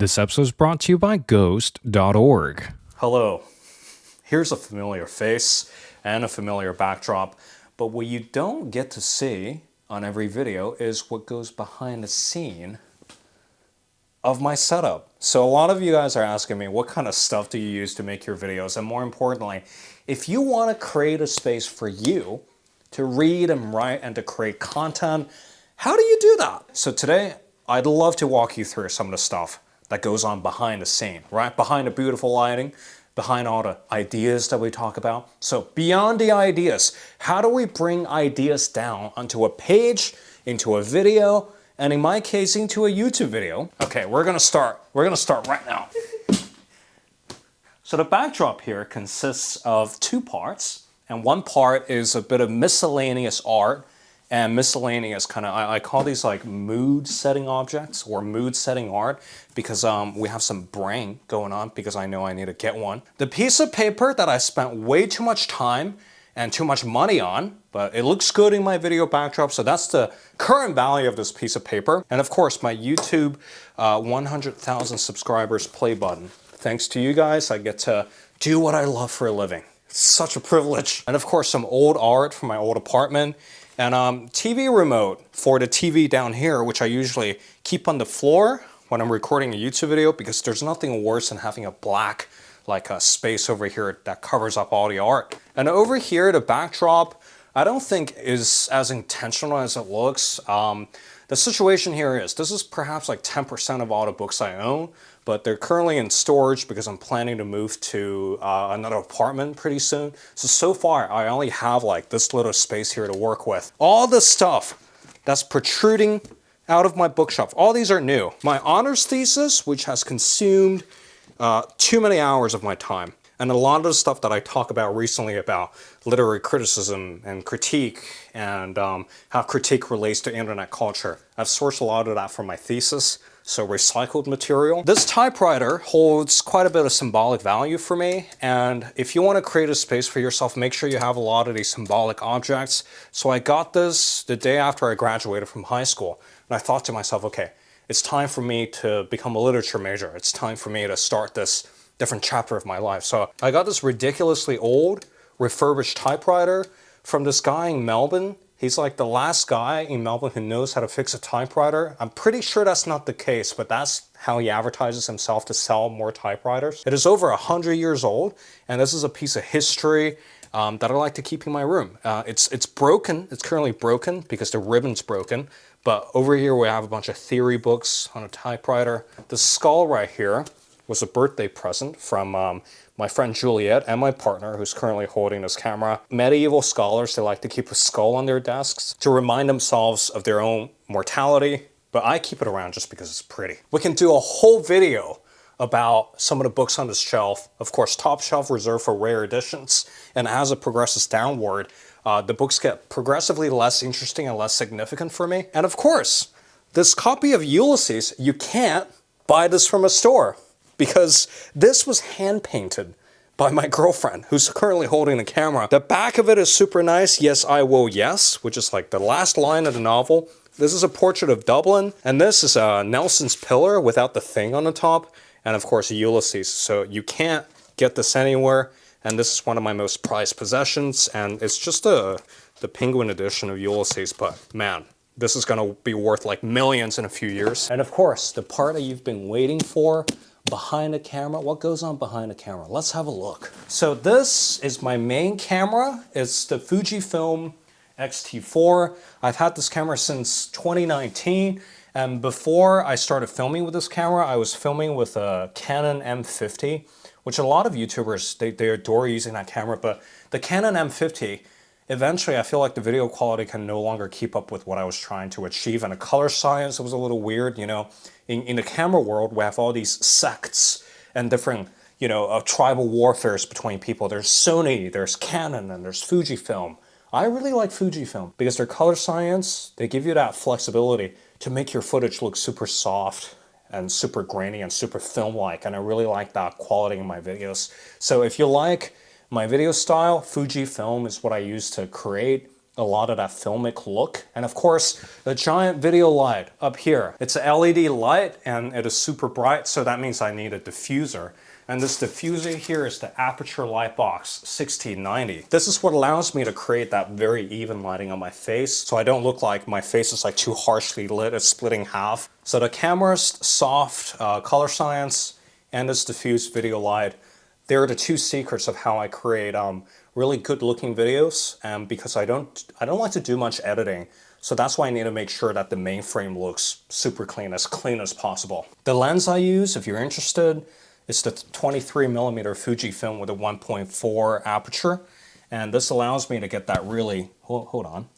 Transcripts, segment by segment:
This episode is brought to you by Ghost.org. Hello. Here's a familiar face and a familiar backdrop, but what you don't get to see on every video is what goes behind the scene of my setup. So a lot of you guys are asking me, what kind of stuff do you use to make your videos? And more importantly, if you want to create a space for you to read and write and to create content, how do you do that? So today, I'd love to walk you through some of the stuff that goes on behind the scene, right? Behind the beautiful lighting, behind all the ideas that we talk about. So beyond the ideas, how do we bring ideas down onto a page, into a video, and in my case, into a YouTube video? Okay, we're gonna start right now. So the backdrop here consists of two parts, and one part is a bit of miscellaneous art, and miscellaneous kind of, I call these like mood setting objects or mood setting art because we have some brain going on because I know I need to get one. The piece of paper that I spent way too much time and too much money on, but it looks good in my video backdrop, so that's the current value of this piece of paper. And of course, my YouTube 100,000 subscribers play button. Thanks to you guys, I get to do what I love for a living. It's such a privilege. And of course, some old art from my old apartment. And TV remote for the TV down here, which I usually keep on the floor when I'm recording a YouTube video because there's nothing worse than having a black like a space over here that covers up all the art. And over here, the backdrop, I don't think is as intentional as it looks. The situation here is, this is perhaps like 10% of all the books I own, but they're currently in storage because I'm planning to move to another apartment pretty soon. So far, I only have like this little space here to work with. All the stuff that's protruding out of my bookshelf, all these are new. My honors thesis, which has consumed too many hours of my time. And a lot of the stuff that I talk about recently about literary criticism and critique and how critique relates to internet culture, I've sourced a lot of that from my thesis, so recycled material. This typewriter holds quite a bit of symbolic value for me, and if you want to create a space for yourself, make sure you have a lot of these symbolic objects. So I got this the day after I graduated from high school, and I thought to myself, okay, it's time for me to become a literature major. It's time for me to start this different chapter of my life. So I got this ridiculously old, refurbished typewriter from this guy in Melbourne. He's like the last guy in Melbourne who knows how to fix a typewriter. I'm pretty sure that's not the case, but that's how he advertises himself to sell more typewriters. It is over 100 years old, and this is a piece of history that I like to keep in my room. It's broken. It's currently broken because the ribbon's broken. But over here we have a bunch of theory books on a typewriter. The skull right here was a birthday present from my friend Juliet and my partner, who's currently holding this camera. Medieval scholars, they like to keep a skull on their desks to remind themselves of their own mortality, but I keep it around just because it's pretty. We can do a whole video about some of the books on this shelf. Of course, top shelf reserved for rare editions, and as it progresses downward, the books get progressively less interesting and less significant for me. And of course, this copy of Ulysses, you can't buy this from a store, because this was hand-painted by my girlfriend, who's currently holding the camera. The back of it is super nice. Yes, I will, yes, which is like the last line of the novel. This is a portrait of Dublin, and this is Nelson's Pillar without the thing on the top, and of course Ulysses. So you can't get this anywhere, and this is one of my most prized possessions, and it's just the Penguin edition of Ulysses, but man, this is gonna be worth like millions in a few years. And of course, the part that you've been waiting for, behind the camera. What goes on behind the camera? Let's have a look. So this is my main camera. It's the Fujifilm X-T4. I've had this camera since 2019, and before I started filming with this camera, I was filming with a Canon M50, which a lot of YouTubers, they adore using that camera, but the Canon M50, eventually I feel like the video quality can no longer keep up with what I was trying to achieve, and the color science, it was a little weird, you know. In the camera world, we have all these sects and different, you know, tribal warfares between people. There's Sony, there's Canon, and there's Fujifilm. I really like Fujifilm because their color science, they give you that flexibility to make your footage look super soft and super grainy and super film-like, and I really like that quality in my videos. So if you like my video style, Fujifilm is what I use to create a lot of that filmic look. And of course, the giant video light up here. It's an LED light and it is super bright, so that means I need a diffuser. And this diffuser here is the Aperture Lightbox 1690. This is what allows me to create that very even lighting on my face, so I don't look like my face is like too harshly lit, it's splitting half. So the camera's soft color science and this diffused video light, they're the two secrets of how I create really good looking videos, because I don't like to do much editing. So that's why I need to make sure that the main frame looks super clean as possible. The lens I use, if you're interested, it's the 23mm Fujifilm with a 1.4 aperture. And this allows me to get that really, hold on.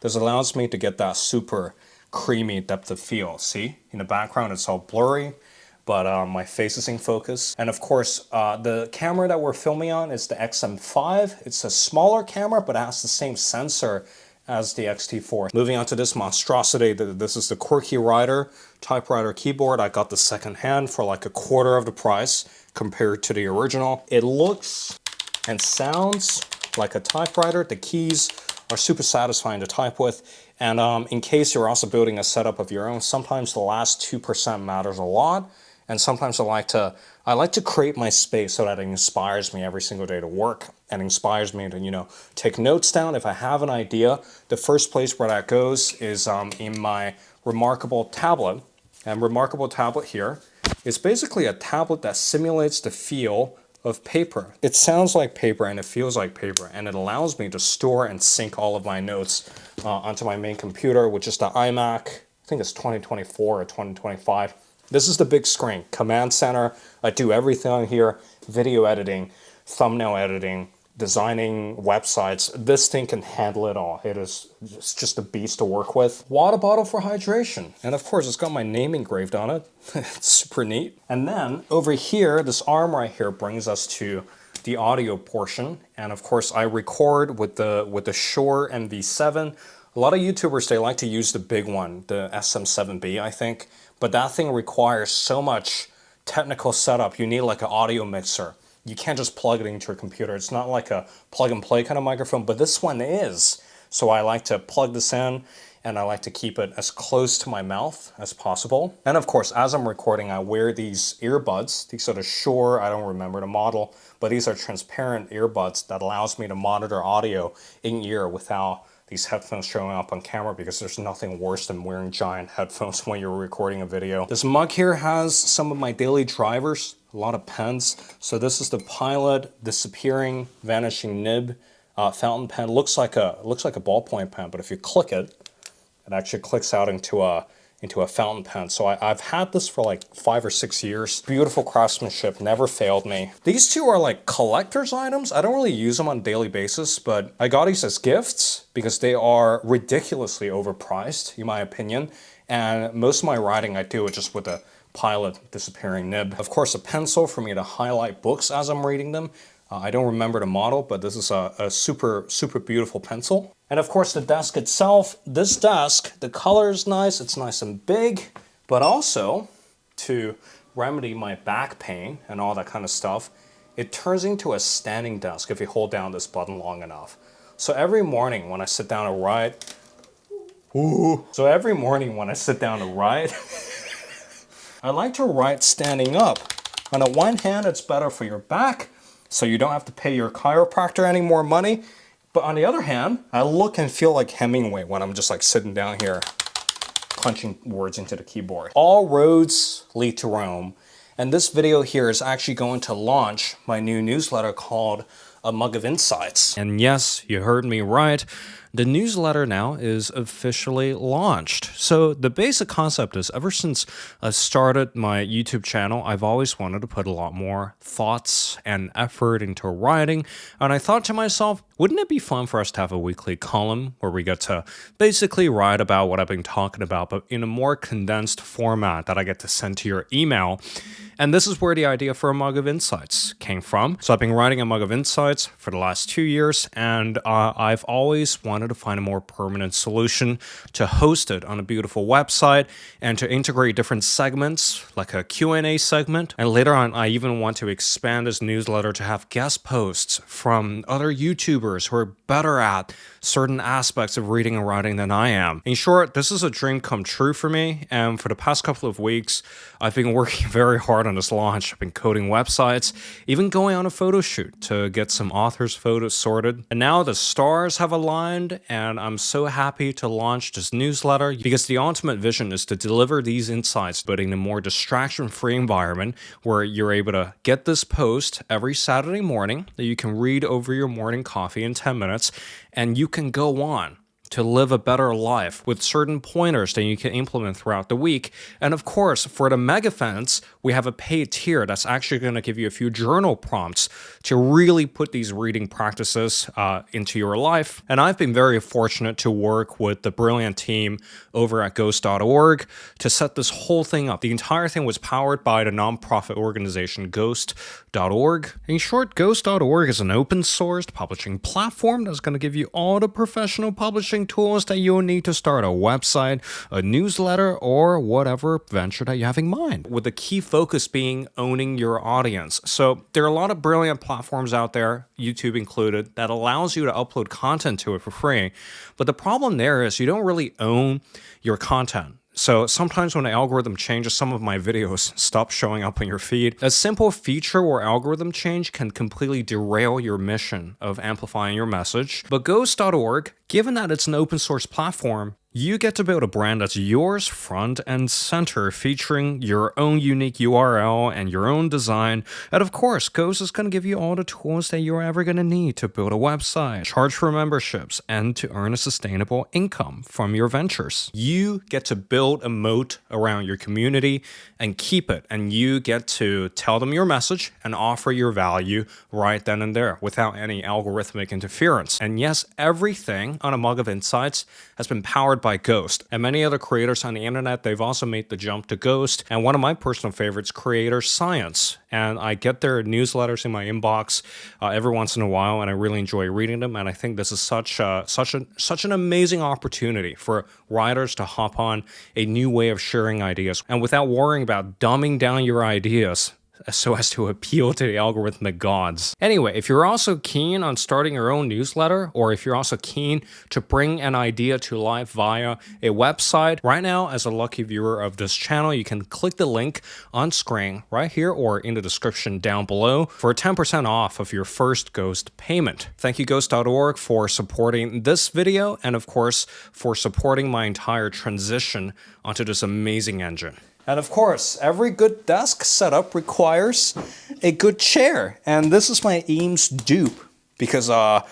This allows me to get that super creamy depth of field. See, in the background it's all blurry, but my face is in focus. And of course, the camera that we're filming on is the XM5. It's a smaller camera, but it has the same sensor as the X-T4. Moving on to this monstrosity, this is the Quirky Writer typewriter keyboard. I got the second hand for like a quarter of the price compared to the original. It looks and sounds like a typewriter. The keys are super satisfying to type with. And in case you're also building a setup of your own, sometimes the last 2% matters a lot. And sometimes I like to create my space so that it inspires me every single day to work and inspires me to, you know, take notes down. If I have an idea, the first place where that goes is in my Remarkable tablet. And Remarkable tablet here is basically a tablet that simulates the feel of paper. It sounds like paper and it feels like paper, and it allows me to store and sync all of my notes onto my main computer, which is the iMac. I think it's 2024 or 2025. This is the big screen, command center. I do everything on here, video editing, thumbnail editing, designing websites. This thing can handle it all. It's just a beast to work with. Water bottle for hydration. And of course, it's got my name engraved on it. It's super neat. And then over here, this arm right here brings us to the audio portion. And of course, I record with the Shure MV7. A lot of YouTubers, they like to use the big one, the SM7B, I think. But that thing requires so much technical setup. You need like an audio mixer. You can't just plug it into your computer. It's not like a plug and play kind of microphone, but this one is. So I like to plug this in, and I like to keep it as close to my mouth as possible. And of course, as I'm recording, I wear these earbuds. These are the Shure, I don't remember the model, but these are transparent earbuds that allows me to monitor audio in ear without these headphones showing up on camera, because there's nothing worse than wearing giant headphones when you're recording a video. This mug here has some of my daily drivers, a lot of pens. So this is the Pilot Disappearing Vanishing Nib fountain pen. Looks like a ballpoint pen, but if you click it, it actually clicks out into a fountain pen. So I've had this for like 5 or 6 years. Beautiful craftsmanship, never failed me. These two are like collector's items. I don't really use them on a daily basis, but I got these as gifts because they are ridiculously overpriced, in my opinion. And most of my writing I do it just with a Pilot Disappearing Nib. Of course, a pencil for me to highlight books as I'm reading them. I don't remember the model, but this is a super beautiful pencil. And of course the desk itself, this desk, the color is nice, it's nice and big, but also to remedy my back pain and all that kind of stuff, it turns into a standing desk if you hold down this button long enough. So every morning when I sit down to write, I like to write standing up. On the one hand, it's better for your back, so you don't have to pay your chiropractor any more money. But on the other hand, I look and feel like Hemingway when I'm just like sitting down here punching words into the keyboard. All roads lead to Rome. And this video here is actually going to launch my new newsletter called A Mug of Insights. And yes, you heard me right. The newsletter now is officially launched. So the basic concept is, ever since I started my YouTube channel, I've always wanted to put a lot more thoughts and effort into writing. And I thought to myself, wouldn't it be fun for us to have a weekly column where we get to basically write about what I've been talking about, but in a more condensed format that I get to send to your email? And this is where the idea for a Mug of Insights came from. So I've been writing a Mug of Insights for the last 2 years, and I've always wanted to find a more permanent solution to host it on a beautiful website and to integrate different segments like a Q&A segment. And later on, I even want to expand this newsletter to have guest posts from other YouTubers who are better at certain aspects of reading and writing than I am. In short, this is a dream come true for me, and for the past couple of weeks, I've been working very hard on this launch. I've been coding websites, even going on a photo shoot to get some authors' photos sorted. And now the stars have aligned, and I'm so happy to launch this newsletter because the ultimate vision is to deliver these insights, but in a more distraction-free environment where you're able to get this post every Saturday morning that you can read over your morning coffee in 10 minutes, and you can go on to live a better life with certain pointers that you can implement throughout the week. And of course, for the mega fans, we have a paid tier that's actually going to give you a few journal prompts to really put these reading practices into your life. And I've been very fortunate to work with the brilliant team over at ghost.org to set this whole thing up. The entire thing was powered by the nonprofit organization ghost.org. In short, ghost.org is an open sourced publishing platform that's going to give you all the professional publishing tools that you'll need to start a website, a newsletter, or whatever venture that you have in mind, with the key focus being owning your audience. So there are a lot of brilliant platforms out there, YouTube included, that allows you to upload content to it for free. But the problem there is you don't really own your content. So sometimes when the algorithm changes, some of my videos stop showing up on your feed. A simple feature or algorithm change can completely derail your mission of amplifying your message. But Ghost.org, given that it's an open source platform, you get to build a brand that's yours front and center, featuring your own unique URL and your own design. And of course, Ghost is going to give you all the tools that you're ever going to need to build a website, charge for memberships, and to earn a sustainable income from your ventures. You get to build a moat around your community and keep it, and you get to tell them your message and offer your value right then and there without any algorithmic interference. And yes, everything on a Mug of Insights has been powered by Ghost. And many other creators on the internet, they've also made the jump to Ghost. And one of my personal favorites, Creator Science. And I get their newsletters in my inbox every once in a while, and I really enjoy reading them. And I think this is such an amazing opportunity for writers to hop on a new way of sharing ideas, and without worrying about dumbing down your ideas so as to appeal to the algorithmic gods. Anyway, if you're also keen on starting your own newsletter, or if you're also keen to bring an idea to life via a website, right now, as a lucky viewer of this channel, you can click the link on screen right here or in the description down below for 10% off of your first Ghost payment. Thank you, Ghost.org, for supporting this video, and of course, for supporting my entire transition onto this amazing engine. And of course, every good desk setup requires a good chair. And this is my Eames dupe because I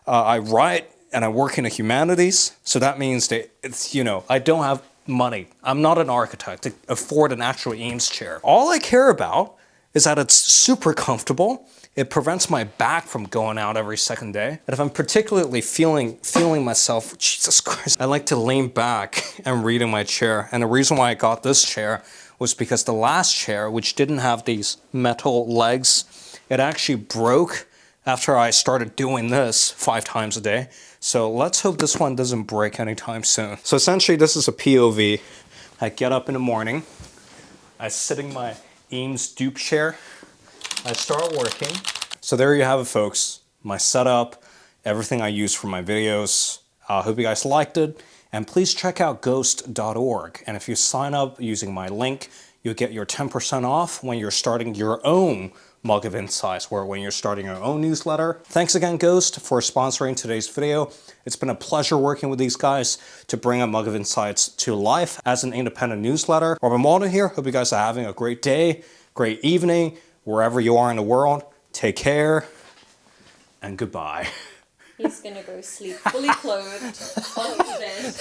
write and I work in the humanities. So that means that it's, I don't have money. I'm not an architect to afford an actual Eames chair. All I care about is that it's super comfortable. It prevents my back from going out every second day. And if I'm particularly feeling myself, Jesus Christ, I like to lean back and read in my chair. And the reason why I got this chair was because the last chair, which didn't have these metal legs, it actually broke after I started doing this 5 times a day. So let's hope this one doesn't break anytime soon. So essentially this is a POV. I get up in the morning, I sit in my Eames dupe chair, I start working. So there you have it, folks. My setup, everything I use for my videos. I hope you guys liked it. And please check out ghost.org. And if you sign up using my link, you'll get your 10% off when you're starting your own Mug of Insights, or when you're starting your own newsletter. Thanks again, Ghost, for sponsoring today's video. It's been a pleasure working with these guys to bring a Mug of Insights to life as an independent newsletter. Robin Waldun here. Hope you guys are having a great day, great evening, wherever you are in the world. Take care, and goodbye. He's gonna go sleep fully clothed on his bed.